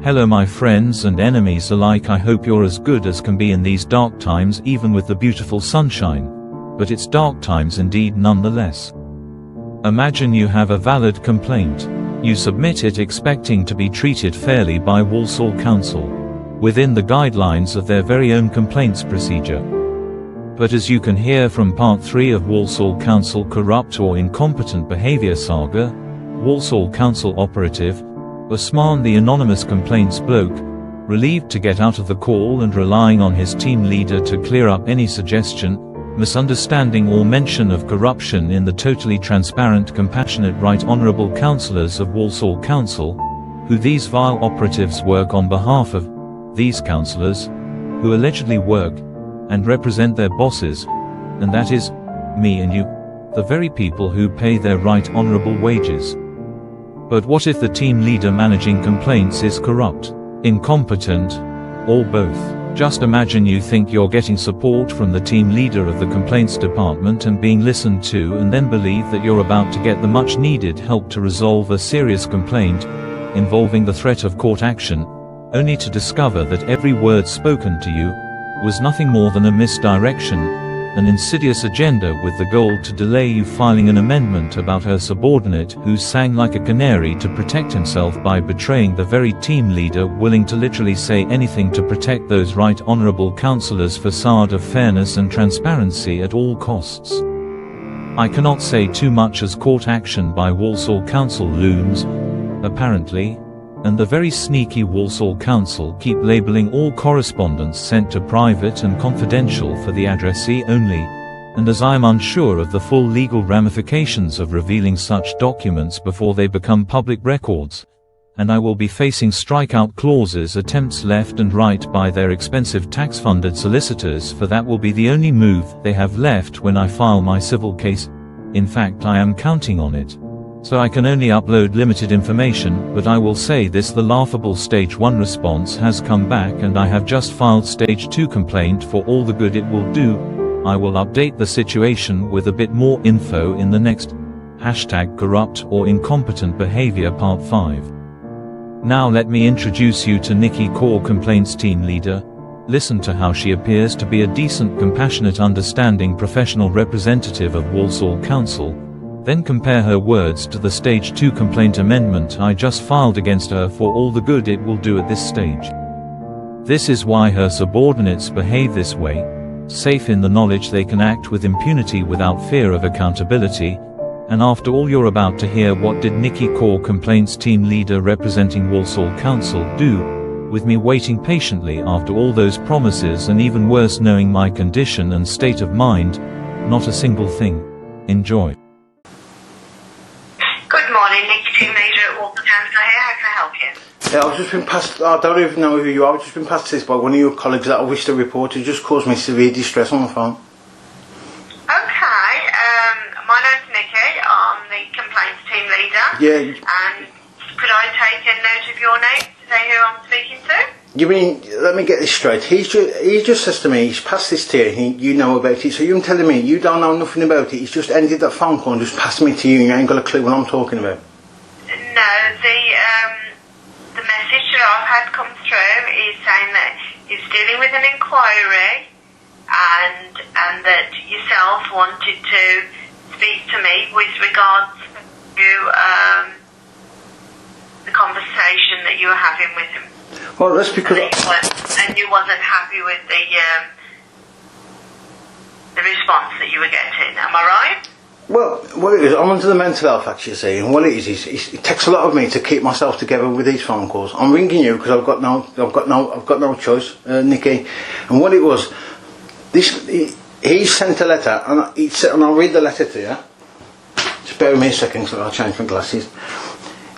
Hello my friends and enemies alike, I hope you're as good as can be in these dark times, even with the beautiful sunshine. But it's dark times indeed nonetheless. Imagine you have a valid complaint. You submit it expecting to be treated fairly by Walsall Council, within the guidelines of their very own complaints procedure. But as you can hear from part 3 of Walsall Council Corrupt or Incompetent Behaviour Saga, Walsall Council operative Usman, the anonymous complaints bloke, relieved to get out of the call and relying on his team leader to clear up any suggestion, misunderstanding or mention of corruption in the totally transparent, compassionate, right honourable councillors of Walsall Council, who these vile operatives work on behalf of, these councillors, who allegedly work and represent their bosses, and that is, me and you, the very people who pay their right honourable wages. But what if the team leader managing complaints is corrupt, incompetent, or both? Just imagine you think you're getting support from the team leader of the complaints department and being listened to, and then believe that you're about to get the much needed help to resolve a serious complaint involving the threat of court action, only to discover that every word spoken to you was nothing more than a misdirection, an insidious agenda with the goal to delay you filing an amendment about her subordinate who sang like a canary to protect himself by betraying the very team leader willing to literally say anything to protect those right honourable councillors' facade of fairness and transparency at all costs. I cannot say too much as court action by Walsall Council looms, apparently, and the very sneaky Walsall Council keep labelling all correspondence sent to private and confidential for the addressee only, and as I am unsure of the full legal ramifications of revealing such documents before they become public records, and I will be facing strikeout clauses, attempts left and right by their expensive tax-funded solicitors, for that will be the only move they have left when I file my civil case. In fact, I am counting on it. So I can only upload limited information, but I will say this: the laughable Stage 1 response has come back and I have just filed Stage 2 complaint. For all the good it will do, I will update the situation with a bit more info in the next #corrupt or incompetent behavior part 5. Now let me introduce you to Nicky Kaur, complaints team leader. Listen to how she appears to be a decent, compassionate, understanding professional representative of Walsall Council. Then compare her words to the Stage 2 complaint amendment I just filed against her for all the good it will do at this stage. This is why her subordinates behave this way, safe in the knowledge they can act with impunity without fear of accountability. And after all, you're about to hear what did Nicky Kaur, complaints team leader representing Walsall Council, do, with me waiting patiently after all those promises, and even worse, knowing my condition and state of mind. Not a single thing. Enjoy. Good morning, Nick, team leader at Walsall Council here. How can I help you? Yeah, I've just been passed, I don't even know who you are, I've just been passed this by one of your colleagues that I wish to report. It just caused me severe distress on the phone. Okay, my name's Nicky, I'm the complaints team leader. Yeah. And could I take a note of your name to say who I'm speaking to? You mean, let me get this straight, he just says to me, he's passed this to you, you know about it, so you're telling me you don't know nothing about it, he's just ended that phone call and just passed me to you and you ain't got a clue what I'm talking about? No, the message that I've had come through is saying that he's dealing with an inquiry and that yourself wanted to speak to me with regards to the conversation that you were having with him. Well, that's because... And you wasn't happy with the response that you were getting, am I right? Well, what it is, I'm under the mental health act, you see, and what it is it takes a lot of me to keep myself together with these phone calls. I'm ringing you because I've got no choice, Nicky. And what it was, he sent a letter, and I'll read the letter to you. Just bear with me a second, so I'll change my glasses.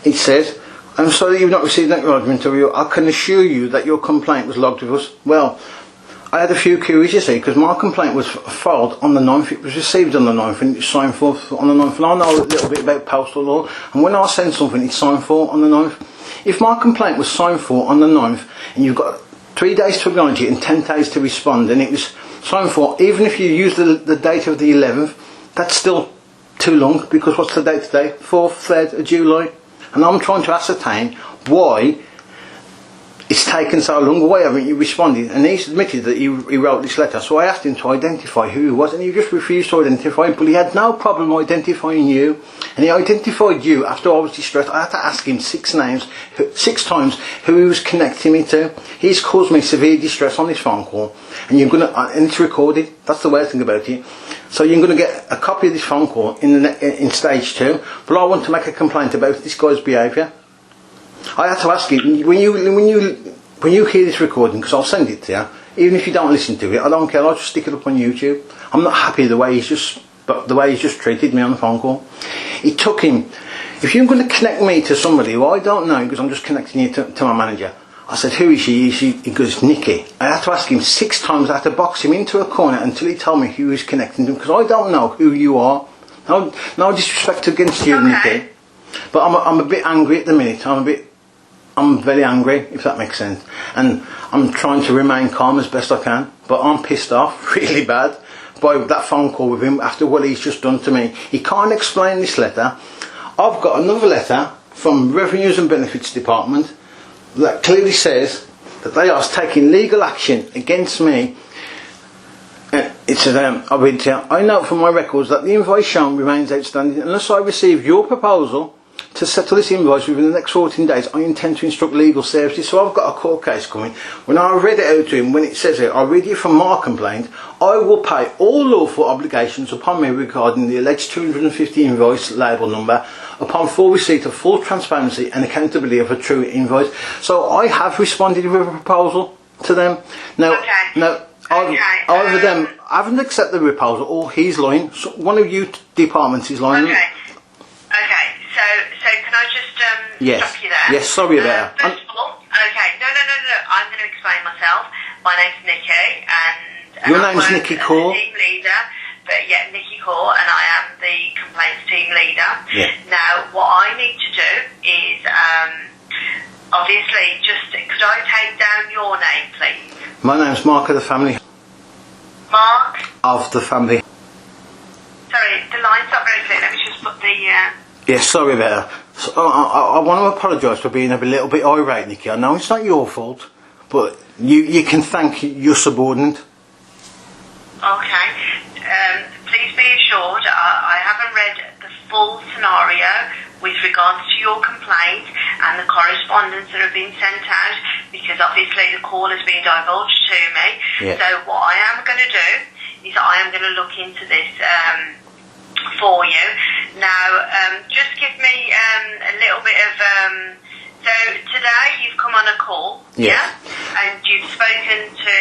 It says, "I'm sorry you've not received an acknowledgement of you. I can assure you that your complaint was logged with us." Well, I had a few queries, you see, because my complaint was filed on the 9th, it was received on the 9th, and it's signed for on the 9th, and I know a little bit about postal law, and when I send something, it's signed for on the 9th. If my complaint was signed for on the 9th, and you've got 3 days to acknowledge it and 10 days to respond, and it was signed for, even if you use the date of the 11th, that's still too long, because what's the date today? 4th, 3rd of July? And I'm trying to ascertain why taken so long? Why haven't you responded? And he's admitted that he wrote this letter. So I asked him to identify who he was, and he just refused to identify. But he had no problem identifying you, and he identified you after I was distressed. I had to ask him 6 times who he was connecting me to. He's caused me severe distress on this phone call, and and it's recorded. That's the weird thing about it. So you're going to get a copy of this phone call in stage 2. But I want to make a complaint about this guy's behaviour. I had to ask him, when you hear this recording, because I'll send it to you, even if you don't listen to it, I don't care, I'll just stick it up on YouTube. I'm not happy the way he's just treated me on the phone call. It took him, if you're going to connect me to somebody who I don't know, because I'm just connecting you to my manager, I said, who is she? He goes, Nicky. I had to ask him 6 times, I had to box him into a corner until he told me who he's connecting to, because I don't know who you are. No disrespect against you, Okay. Nicky. But I'm a bit angry at the minute. I'm very angry, if that makes sense. And I'm trying to remain calm as best I can. But I'm pissed off really bad by that phone call with him after what he's just done to me. He can't explain this letter. I've got another letter from Revenues and Benefits Department that clearly says that they are taking legal action against me. It says, I'll read it to you. I note from my records that the invoice shown remains outstanding. Unless I receive your proposal to settle this invoice within the next 14 days, I intend to instruct legal services. So I've got a court case coming. When I read it out to him, when it says it, I'll read it from my complaint. I will pay all lawful obligations upon me regarding the alleged 250 invoice label number upon full receipt of full transparency and accountability of a true invoice. So I have responded with a proposal to them. Now, either them haven't accepted the proposal or he's lying. So one of you departments is lying. Okay, so can I just stop you there? Yes, sorry about that. First of all, okay, no, I'm going to explain myself. My name's Nicky, and Your I name's work Nicky as Kaur? a team leader, but yeah, Nicky Kaur, and I am the complaints team leader. Yeah. Now, what I need to do is, obviously, could I take down your name, please? My name's Mark of the family. Mark? Of the family. Sorry, the line's not very clear. Let me just put the... Yes, sorry about that. So, I want to apologise for being a little bit irate, Nicky. I know it's not your fault, but you can thank your subordinate. Okay. Please be assured, I haven't read the full scenario with regards to your complaint and the correspondence that have been sent out, because obviously the call has been divulged to me. Yeah. So what I am going to do is I am going to look into this for you. Now, just give me a little bit of... so today you've come on a call, Yes. yeah? And you've spoken to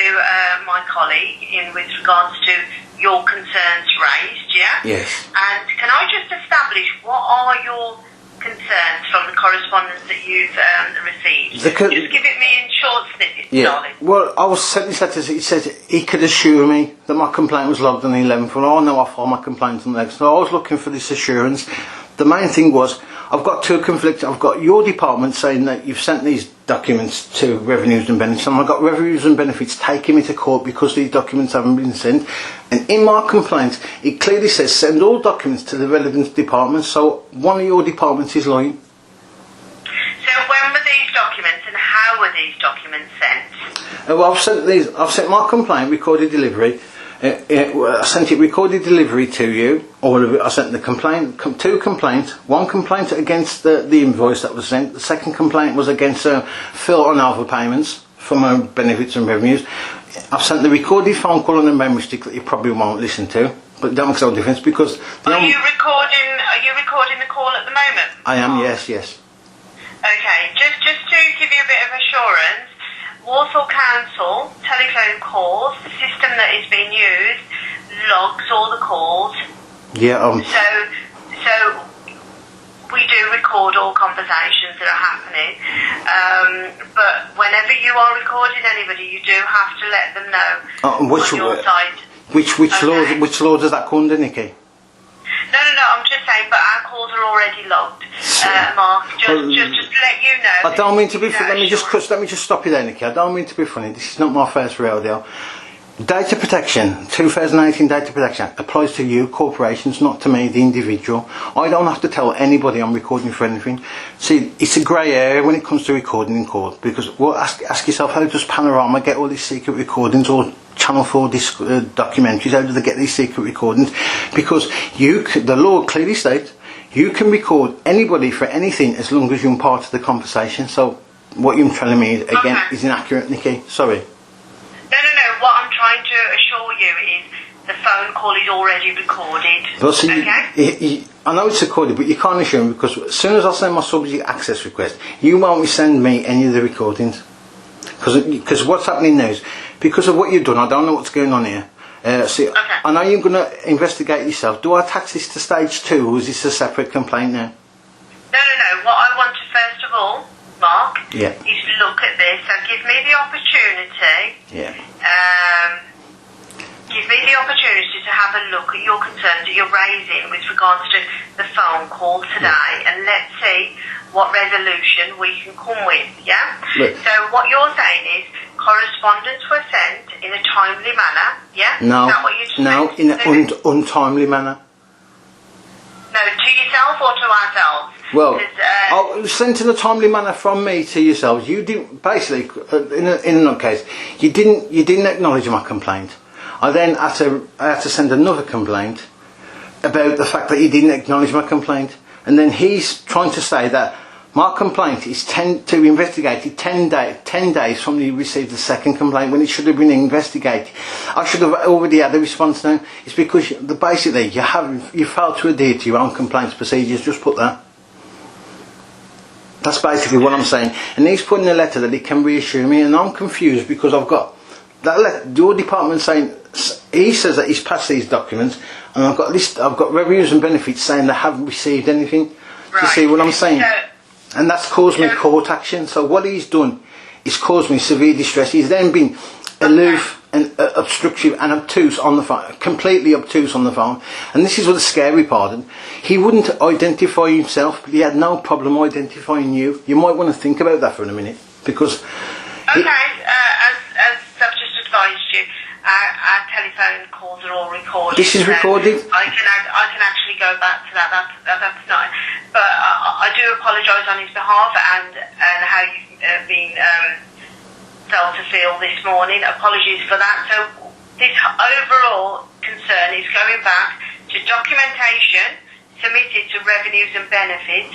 my colleague with regards to your concerns raised, yeah? Yes. And can I just establish what are your concerns from the correspondence that you've received? Just give it me in short snippets, darling. Well, I was sent this letter. It says he could assure me that my complaint was logged on the 11th. Well, I know I filed my complaint on the 11th. So I was looking for this assurance. The main thing was, I've got 2 conflicts. I've got your department saying that you've sent these documents to Revenues and Benefits, and I've got Revenues and Benefits taking me to court because these documents haven't been sent. And in my complaint, it clearly says send all documents to the relevant department. So one of your departments is lying. So when were these documents and how were these documents sent? Well, I've sent my complaint recorded delivery. I sent it recorded delivery to you. All of it. I sent the complaint, 2 complaints. 1 complaint against the invoice that was sent. The second complaint was against Phil on overpayments from Benefits and Revenues. I've sent the recorded phone call on a memory stick that you probably won't listen to, but it don't make no difference because. Are you recording the call at the moment? I am. Yes. Okay. Just to give you a bit of assurance. Walsall Council telephone calls, the system that is being used logs all the calls. Yeah. So we do record all conversations that are happening. But whenever you are recording anybody, you do have to let them know on your side. Which law does that come under, Nicky? No, I'm just saying, but our calls are already logged, Mark. Just to let you know. I don't mean to be funny. Let me just stop you there, Nicky. I don't mean to be funny. This is not my first rodeo. Data protection, 2018 data protection applies to you, corporations, not to me, the individual. I don't have to tell anybody I'm recording for anything. See, it's a grey area when it comes to recording in court, because well, ask yourself, how does Panorama get all these secret recordings, or Channel 4 documentaries, how do they get these secret recordings? Because the law clearly states you can record anybody for anything as long as you're part of the conversation. So what you're telling me, again, is inaccurate, Nikki. Sorry. No. What I'm trying to assure you is the phone call is already recorded. Well, see, okay? I know it's recorded, but you can't assure me, because as soon as I send my subject access request, you won't send me any of the recordings. Because what's happening now is, because of what you've done, I don't know what's going on here. I know you're going to investigate yourself. Do I attach this to stage 2, or is this a separate complaint now? No. What I want to first of all, Mark, is look at this. So give me the opportunity. Give me the opportunity to have a look at your concerns that you're raising with regards to the phone call today, and let's see what resolution we can come with. Yeah. So what you're saying is correspondence was sent in a timely manner. Yeah. No. Is that what you're just in an untimely manner. No, to yourself or to ourselves? Well, it was sent in a timely manner from me to yourselves. You didn't, basically, in another case, you didn't acknowledge my complaint. I then had to send another complaint about the fact that he didn't acknowledge my complaint, and then he's trying to say that my complaint is to be investigated 10 days from you received the second complaint, when it should have been investigated. I should have already had a response now. It's because basically you failed to adhere to your own complaints procedures. Just put that. That's basically what I'm saying. And he's put in a letter that he can reassure me, and I'm confused because I've got your department saying, he says that he's passed these documents, and I've got revenues and benefits saying they haven't received anything. Right. You see what I'm saying? And that's caused me court action. So what he's done is caused me severe distress. He's then been aloof and obstructive and obtuse on the phone, completely obtuse on the phone. And this is what the scary part. He wouldn't identify himself, but he had no problem identifying you. You might want to think about that for a minute, because... Okay, as I've just advised you, our telephone calls are all recorded. This is recorded? I can actually go back to that. That's not... But I do apologise on his behalf and how you've been felt to feel this morning. Apologies for that. So this overall concern is going back to documentation submitted to revenues and benefits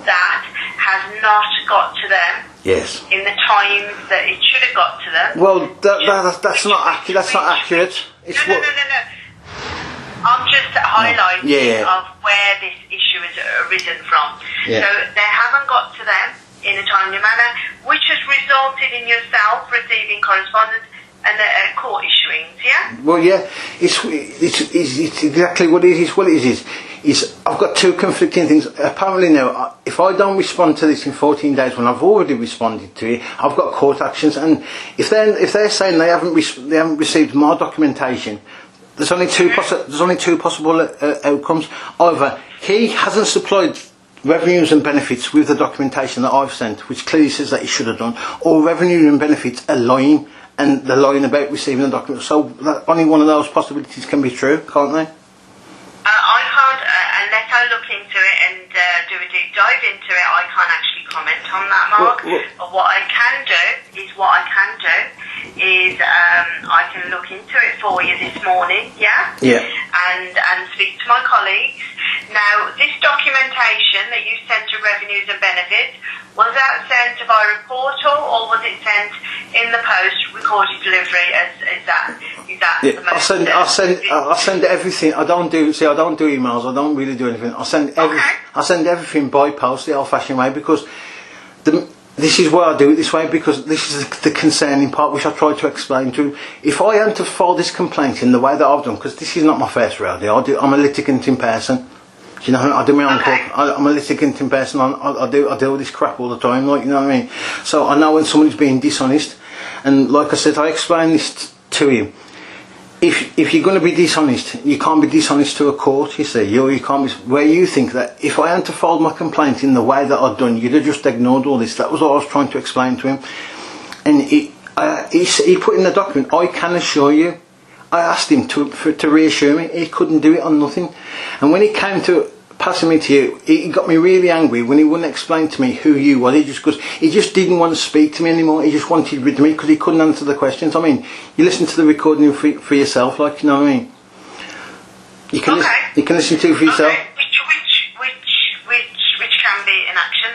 that has not got to them in the time that it should have got to them. Well, that's not accurate. That's not accurate. No. I'm just highlighting of where this issue has arisen from. So they haven't got to them in a timely manner, which has resulted in yourself receiving correspondence and a court issuing. Well, it's exactly what it is. What it is I've got two conflicting things. Apparently now, if I don't respond to this in 14 days when I've already responded to it, I've got court actions. And if they're saying they haven't received my documentation, there's only two possible outcomes. Either he hasn't supplied revenues and benefits with the documentation that I've sent, which clearly says that he should have done, or revenue and benefits are lying, and they're lying about receiving the document. So only one of those possibilities can be true, can't they? I can't, unless I look into it and do a deep dive into it, I can't actually comment on that, Mark. But what I can do is I can look into it for you this morning, and speak to my colleagues. Now, this documentation that you sent to revenues and benefits, was that sent via a portal, or was it sent in the post recorded delivery? Is that the most? I send everything. I don't do emails. I don't really do anything. I send everything by post, the old-fashioned way, because this is why I do it this way, because this is the concerning part, which I try to explain to him. If I hadn't to file this complaint in the way that I've done, because this is not my first rodeo, I'm a litigant in person. You know, I do my own court. I'm a litigant in person. I deal with this crap all the time, like, you know what I mean? So I know when somebody's being dishonest, and like I said, I explained this to him. If you're going to be dishonest, you can't be dishonest to a court, you see. You can't be, where you think that if I hadn't filed my complaint in the way that I'd done, you'd have just ignored all this. That was what I was trying to explain to him. And he put in the document, I can assure you I asked him to reassure me. He couldn't do it on nothing. And when he came to passing me to you, he got me really angry when he wouldn't explain to me who you were. He just didn't want to speak to me anymore. He just wanted rid of me because he couldn't answer the questions. I mean, you listen to the recording for yourself, like, you know what I mean? You can listen to it for yourself. Okay. Which can be an action,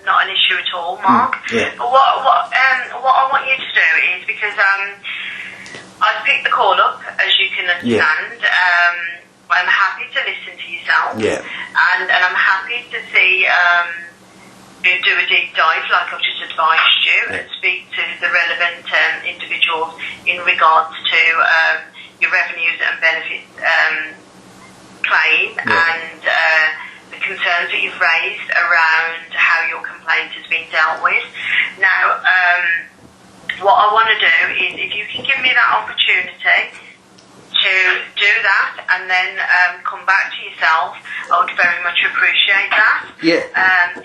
not an issue at all, Mark. Yeah. But what I want you to do is, because I've picked the call up, as you can understand. I'm happy to listen to yourself. Yeah. And I'm happy to see you do a deep dive, like I've just advised you, and speak to the relevant individuals in regards to your revenues and benefits claim and the concerns that you've raised around how your complaint has been dealt with. Now, what I want to do is, if you can give me that opportunity to do that and then come back to yourself, I would very much appreciate that. Yeah.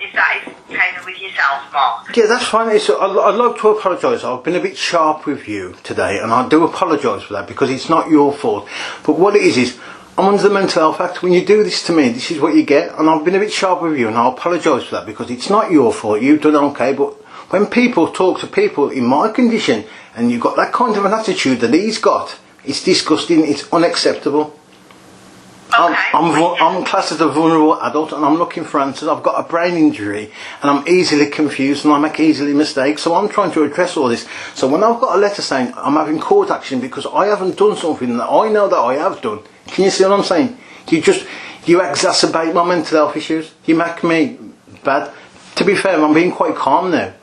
If that is okay with yourself, Mark. Yeah, that's fine. I'd like to apologise. I've been a bit sharp with you today, and I do apologise for that because it's not your fault. But what it is I'm under the Mental Health Act. When you do this to me, this is what you get. And I've been a bit sharp with you, and I apologise for that because it's not your fault. You've done okay, but when people talk to people in my condition and you've got that kind of an attitude that he's got, it's disgusting, it's unacceptable. Okay. I'm classed as a vulnerable adult and I'm looking for answers. I've got a brain injury and I'm easily confused and I make easily mistakes. So I'm trying to address all this. So when I've got a letter saying I'm having court action because I haven't done something that I know that I have done, can you see what I'm saying? You exacerbate my mental health issues. You make me bad. To be fair, I'm being quite calm now.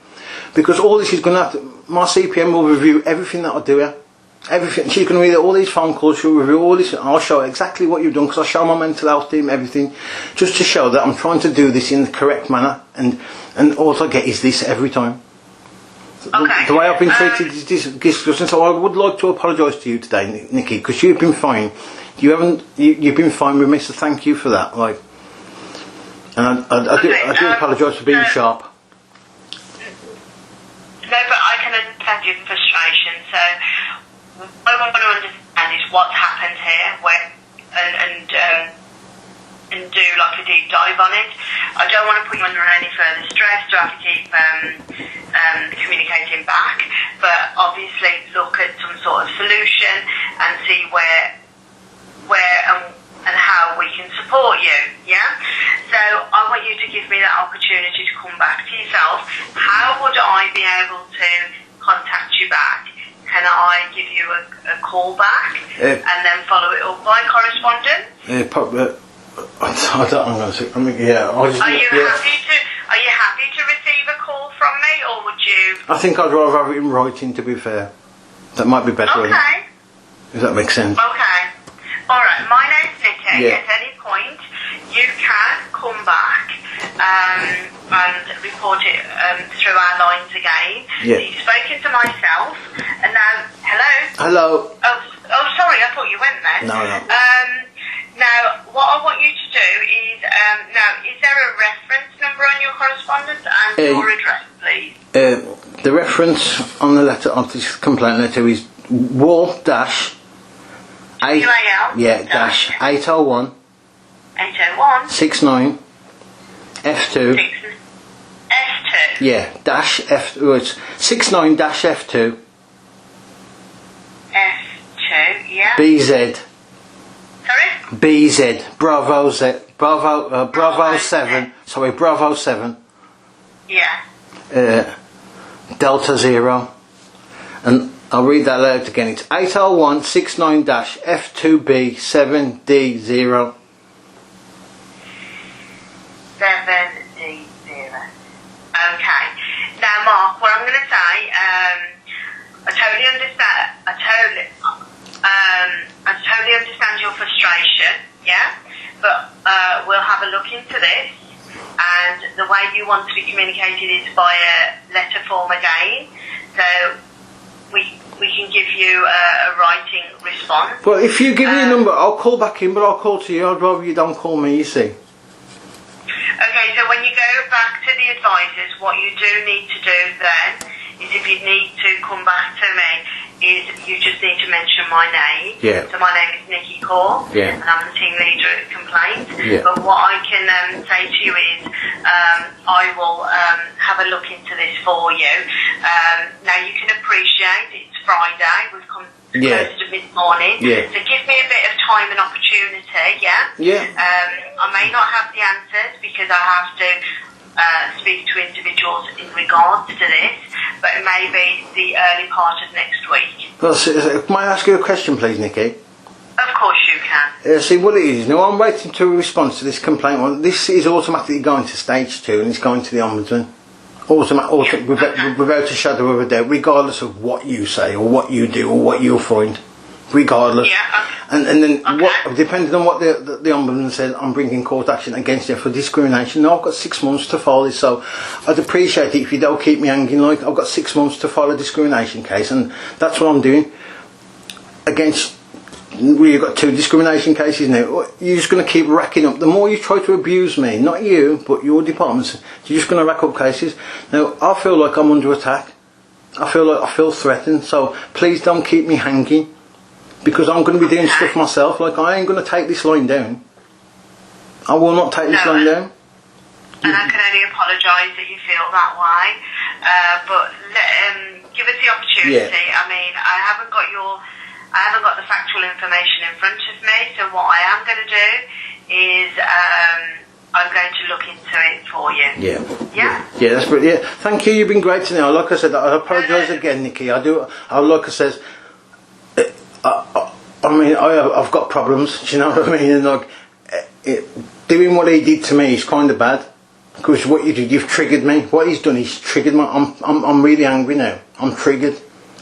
Because all this is going to have to... My CPM will review everything that I do here. Everything. She's going to read all these phone calls, she'll review all this, and I'll show her exactly what you've done, because I show my mental health team everything, just to show that I'm trying to do this in the correct manner, and all I get is this every time. Okay. The way I've been treated is disgusting, so I would like to apologise to you today, Nicky, because you've been fine. You've been fine with me, so thank you for that. Like, and I do apologise for being sharp. No, but I can understand your frustration, so what I want to understand is what's happened here, and do like a deep dive on it. I don't want to put you under any further stress to have to keep communicating back, but obviously look at some sort of solution and see where and how we can support you, yeah? So I want you to give me that opportunity to come back to yourself. How would I be able to contact you back? Can I give you a call back and then follow it up by correspondence? I don't know. I mean, yeah. Are you happy to receive a call from me, or would you? I think I'd rather have it in writing. To be fair, that might be better. Okay. If that makes sense. Okay. All right. My name's Nicky. Yeah. At any point, you can come back and report it through our lines again. Yeah. You've spoken to myself, and now, hello? Hello. Oh, sorry, I thought you went there. No. Now, what I want you to do is, is there a reference number on your correspondence and your address, please? The reference on the letter, of this complaint letter, is WAL dash 801 69 F2. F2. Yeah, dash F. It's 69 dash F2. F2. Yeah. BZ. Sorry. BZ. Bravo Z. Bravo 7. Sorry, Bravo 7. Yeah. Delta 0. And I'll read that out again. It's 801 69 dash F2B 7D0. 7D0. Okay. Now, Mark, what I'm going to say, I totally understand your frustration, yeah? But we'll have a look into this, and the way you want to be communicated is via letter form again, so we can give you a writing response. Well, if you give me a number, I'll call back in, but I'll call to you. I'd rather you don't call me, you see. Okay, so when you go back to the advisors, what you do need to do then is, if you need to come back to me, is you just need to mention my name. Yeah. So my name is Nicky Kaur, Yeah. and I'm the team leader at Complaints. Yeah. But what I can say to you is I will have a look into this for you. Now you can appreciate it's Friday. We've come close to mid-morning. Yeah. So give me a bit of time and opportunity, yeah? Yeah. I may not have the answers because I have to speak to individuals in regards to this, but it may be the early part of next week. Well, may I ask you a question, please, Nicky? Of course you can. See, what it is now, I'm waiting to respond to this complaint. Well, this is automatically going to stage 2 and it's going to the Ombudsman. Without a shadow of a doubt, regardless of what you say or what you do or what you'll find. Regardless. Yeah, And then, depending on what the Ombudsman says, I'm bringing court action against you for discrimination. Now, I've got 6 months to file this, so I'd appreciate it if you don't keep me hanging. Like, I've got 6 months to file a discrimination case, and that's what I'm doing. Against, you've got 2 discrimination cases now. You're just going to keep racking up. The more you try to abuse me, not you, but your departments, you're just going to rack up cases. Now, I feel like I'm under attack. I feel threatened, so please don't keep me hanging. Because I'm going to be doing stuff myself. Like, I ain't going to take this line down. I will not take this line down. And I can only apologise that you feel that way. But give us the opportunity. Yeah. I mean, I haven't got the factual information in front of me. So what I am going to do is I'm going to look into it for you. Yeah. Yeah. Yeah, that's brilliant. Yeah. Thank you. You've been great today. Like I said, I apologise again, Nicky. Like I said. I mean, I've got problems, do you know what I mean? And like, doing what he did to me is kind of bad, because what you did, you've triggered me. What he's done, he's triggered me. I'm really angry now. I'm triggered,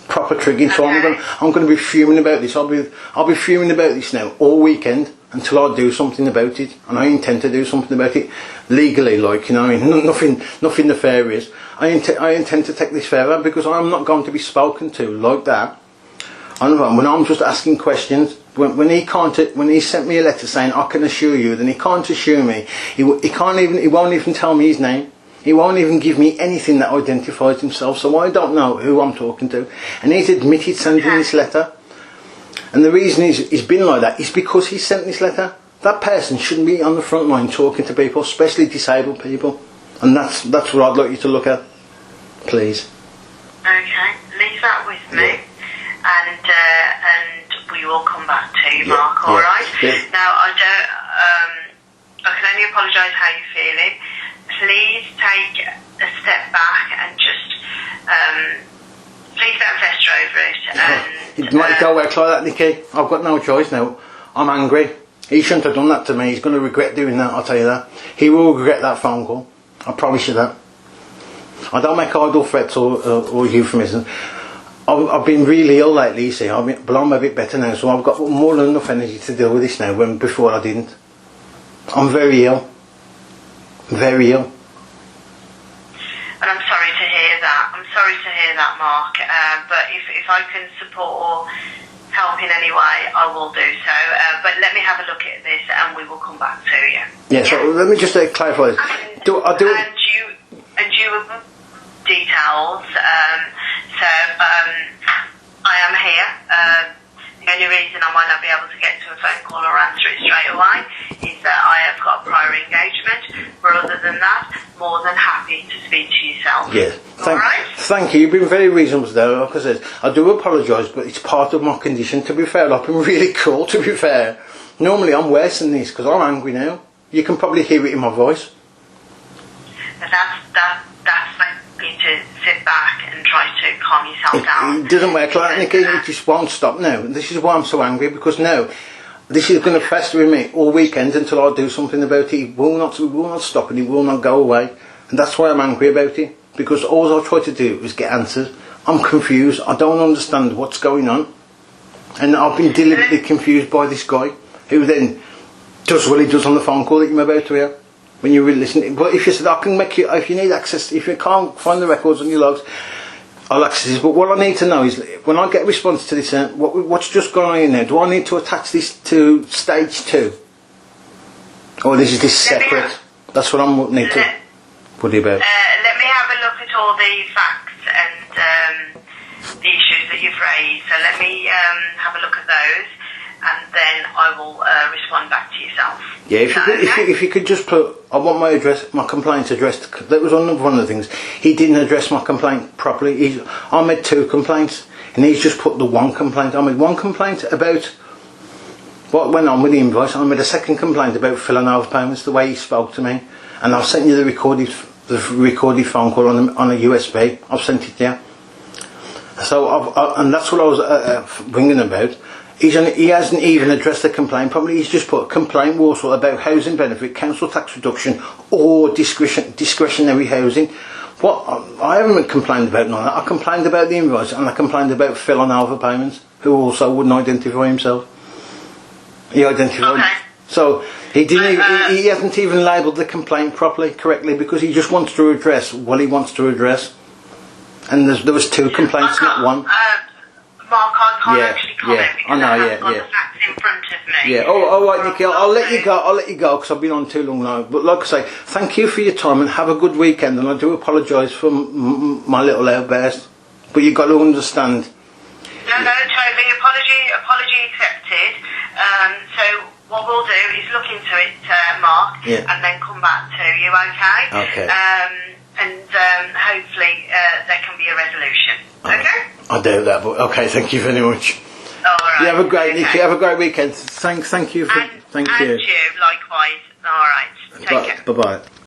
proper triggered. So I'm going to be fuming about this. I'll be fuming about this now all weekend until I do something about it, and I intend to do something about it legally. Like, you know, I mean, nothing nefarious. I intend to take this further, because I'm not going to be spoken to like that. When I'm just asking questions, when he sent me a letter saying I can assure you, then he can't assure me. He won't even tell me his name. He won't even give me anything that identifies himself. So I don't know who I'm talking to. And he's admitted sending this letter. And the reason he's been like that is because he sent this letter. That person shouldn't be on the front line talking to people, especially disabled people. And that's what I'd like you to look at, please. Okay, leave that with me. And we will come back to you, Mark, alright? Yeah. Now, I can only apologise how you're feeling. Please take a step back and just, please don't fester over it. It might go like that, Nicky. I've got no choice now. I'm angry. He shouldn't have done that to me. He's going to regret doing that, I'll tell you that. He will regret that phone call. I promise you that. I don't make idle threats or euphemisms. I've been really ill lately, you see, but I'm a bit better now, so I've got more than enough energy to deal with this now, when before I didn't. I'm very ill. Very ill. And I'm sorry to hear that, Mark. But if I can support or help in any way, I will do so. But let me have a look at this, and we will come back to you. Yeah, so let me just clarify this. And you details. I am here. The only reason I might not be able to get to a phone call or answer it straight away is that I have got a prior engagement. But other than that, more than happy to speak to yourself. Yeah. Thank you. You've been very reasonable today. Like I said, I do apologise, but it's part of my condition. To be fair, I've been really cool. To be fair, normally I'm worse than this because I'm angry now. You can probably hear it in my voice. That's like you to sit back and try to calm yourself down. It doesn't work like that, Nicky. It just won't stop now. This is why I'm so angry, because now this is going to fester in me all weekend until I do something about it. It will not stop, and it will not go away. And that's why I'm angry about it, because all I try to do is get answers. I'm confused. I don't understand what's going on, and I've been deliberately confused by this guy who then does what he does on the phone call that you're about to hear. When you really listen, but if you said I can make you, if you need access, if you can't find the records on your logs, I'll access it. But what I need to know is when I get a response to this, what's just gone on in there? Do I need to attach this to stage 2, or is this separate? That's what I'm need to worry about. Let me have a look at all the facts and the issues that that you've raised. So let me have a look at those, and then I will respond back to yourself. Yeah, if you could just put, I want my complaint addressed. That was one of the things. He didn't address my complaint properly. I made 2 complaints, and he's just put the 1 complaint. I made 1 complaint about what went on with the invoice. I made a 2nd complaint about filling overpayments, the way he spoke to me, and I've sent you the recorded phone call on a USB. I've sent it there. So and that's what I was ringing about. He hasn't even addressed the complaint properly. He's just put complaint Walsall about housing benefit, council tax reduction, or discretionary housing. I haven't complained about none of that. I complained about the invoice, and I complained about Phil on overpayments, who also wouldn't identify himself. He identified. Okay. So he didn't. He hasn't even labelled the complaint correctly, because he just wants to address what he wants to address. And there was 2 complaints, not 1. Mark, I can't actually comment because I haven't got the facts in front of me. Yeah. Oh, all right, Nicky. I'll let you go. I'll let you go because I've been on too long now. But like I say, thank you for your time and have a good weekend. And I do apologise for my little outburst, but you've got to understand. No, totally. Apology accepted. So what we'll do is look into it, Mark, and then come back to you. Okay. Okay. And hopefully there can be a resolution. Okay. I doubt that, but okay. Thank you very much. All right. You have a great Nicky. Have a great weekend. Thank you. And you likewise. All right. Take care. Bye bye.